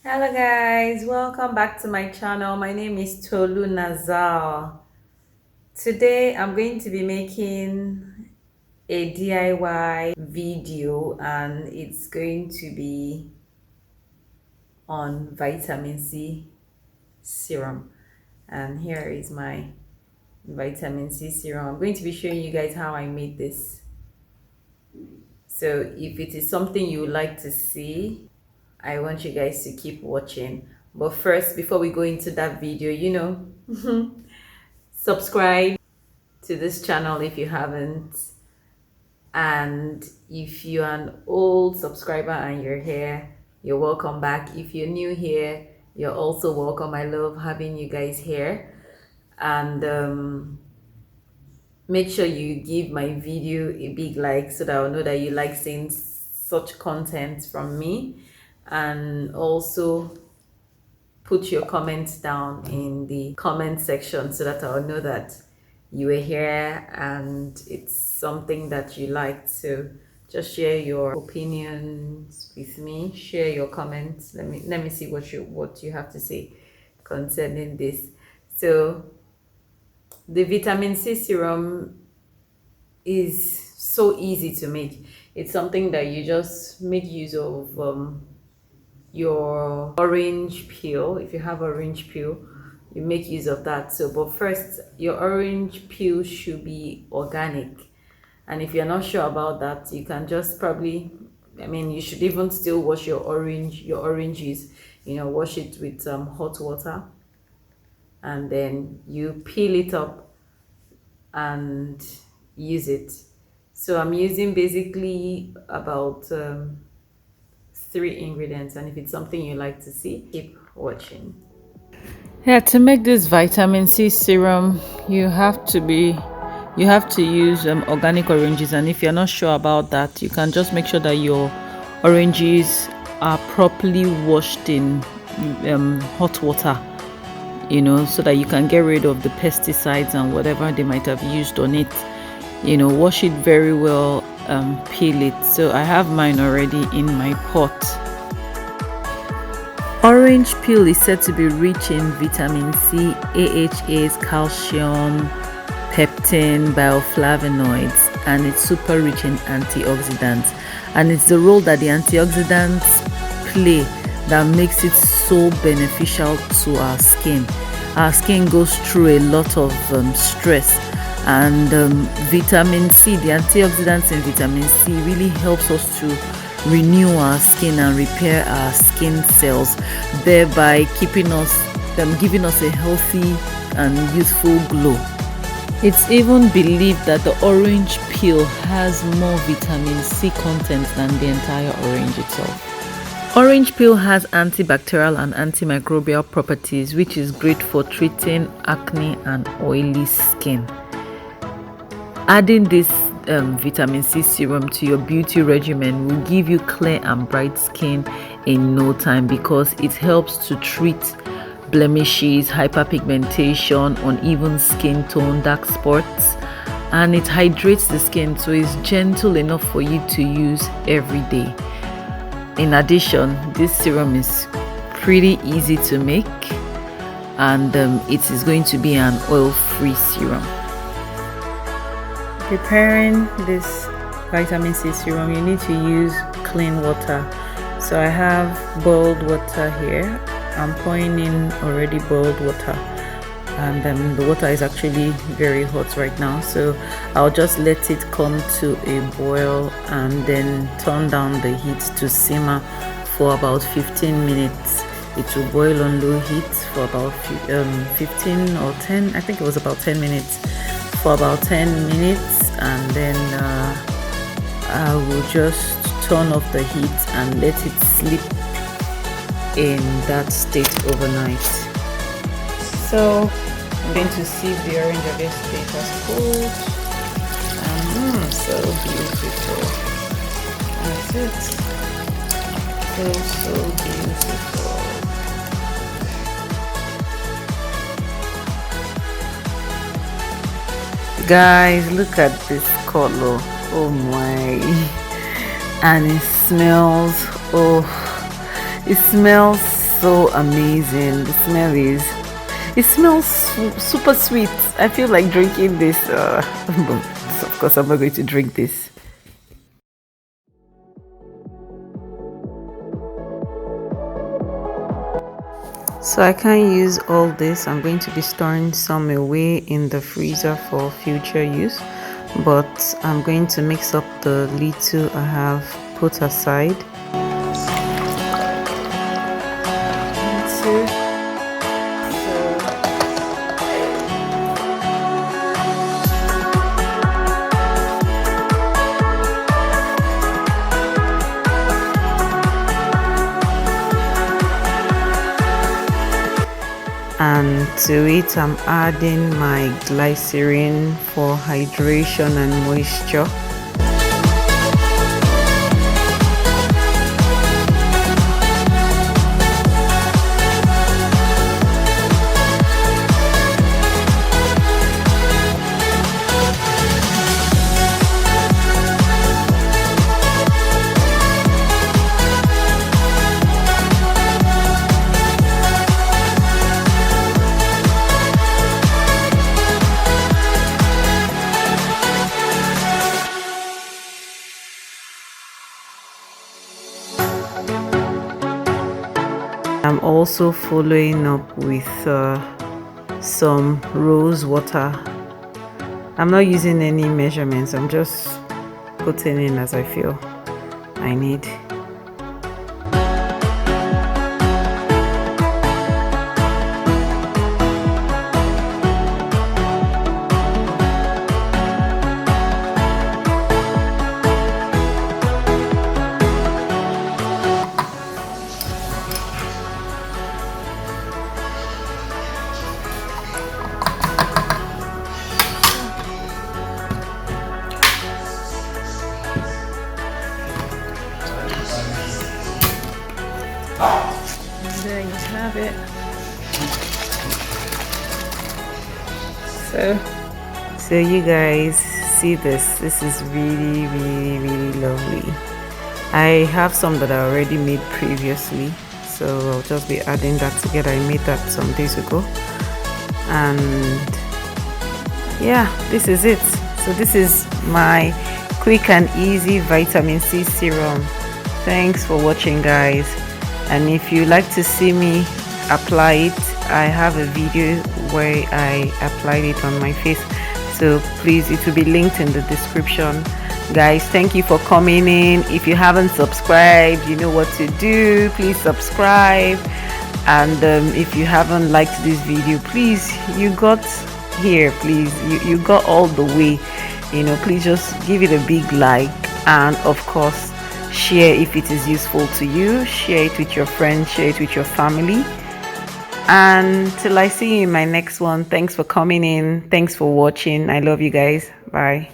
Hello guys, welcome back to my channel. My name is Tolu Nazzal. Today I'm going to be making a DIY video and it's going to be on vitamin C serum. And here is my vitamin C serum. I'm going to be showing you guys how I made this. So if it is something you would like to see, I want you guys to keep watching. But first, before we go into that video, subscribe to this channel if you haven't. And if you're an old subscriber and you're here, you're welcome back. If you're new here, you're also welcome. I love having you guys here. And make sure you give my video a big like so that I'll know that you like seeing such content from me. And also put your comments down in the comment section so that I'll know that you were here and it's something that you liked. So just share your opinions with me, share your comments. Let me see what you have to say concerning this. So the vitamin C serum is so easy to make. It's something that you just make use of your orange peel. If you have orange peel, you make use of that. So but first, your orange peel should be organic, and if you're not sure about that, you can just probably, you should even still wash your oranges, wash it with hot water, and then you peel it up and use it. So I'm using basically about 3 ingredients, and if it's something you like to see, keep watching. Yeah, to make this vitamin C serum, you have to use organic oranges, and if you're not sure about that, you can just make sure that your oranges are properly washed in hot water, so that you can get rid of the pesticides and whatever they might have used on it. Wash it very well, peel it. So I have mine already in my pot. Orange peel is said to be rich in vitamin C, AHAs, calcium, peptin, bioflavonoids, and it's super rich in antioxidants. And it's the role that the antioxidants play that makes it so beneficial to our skin. Our skin goes through a lot of stress, and vitamin C, the antioxidants in vitamin C, really helps us to renew our skin and repair our skin cells, thereby giving us a healthy and youthful glow. It's even believed that the orange peel has more vitamin C content than the entire orange itself. Orange peel has antibacterial and antimicrobial properties, which is great for treating acne and oily skin. Adding this vitamin C serum to your beauty regimen will give you clear and bright skin in no time, because it helps to treat blemishes, hyperpigmentation, uneven skin tone, dark spots, and it hydrates the skin, so it's gentle enough for you to use every day. In addition, this serum is pretty easy to make, and it is going to be an oil-free serum. Preparing this vitamin C serum, you need to use clean water. So I have boiled water here. I'm pouring in already boiled water, and the water is actually very hot right now, so I'll just let it come to a boil and then turn down the heat to simmer for about 15 minutes. It will boil on low heat for about 15 or 10, I think it was about 10 minutes, for about 10 minutes, and then I will just turn off the heat and let it sleep in that state overnight. So I'm going to sieve the orange of yesterday. It has cooled, and so beautiful. That's it. So beautiful. Guys, look at this color. Oh my. And it smells so amazing. The smell is, it smells super sweet. I feel like drinking this. But of course, I'm not going to drink this. So I can't use all this. I'm going to be storing some away in the freezer for future use. But I'm going to mix up the little I have put aside. And to it I'm adding my glycerin for hydration and moisture. I'm also following up with some rose water. I'm not using any measurements, I'm just putting in as I feel I need. There you have it. So you guys see this. This is really lovely. I have some that I already made previously, so I'll just be adding that together. I made that some days ago, and yeah, this is it. So this is my quick and easy vitamin C serum. Thanks for watching, guys. And if you like to see me apply it, I have a video where I applied it on my face, so please, it will be linked in the description. Guys, thank you for coming in. If you haven't subscribed, you know what to do. Please subscribe. And if you haven't liked this video, please, you got here, please, you got all the way, you know, please just give it a big like, and of course share if it is useful to you. Share it with your friends, share it with your family. And till I see you in my next one, thanks for coming in, thanks for watching. I love you guys. Bye.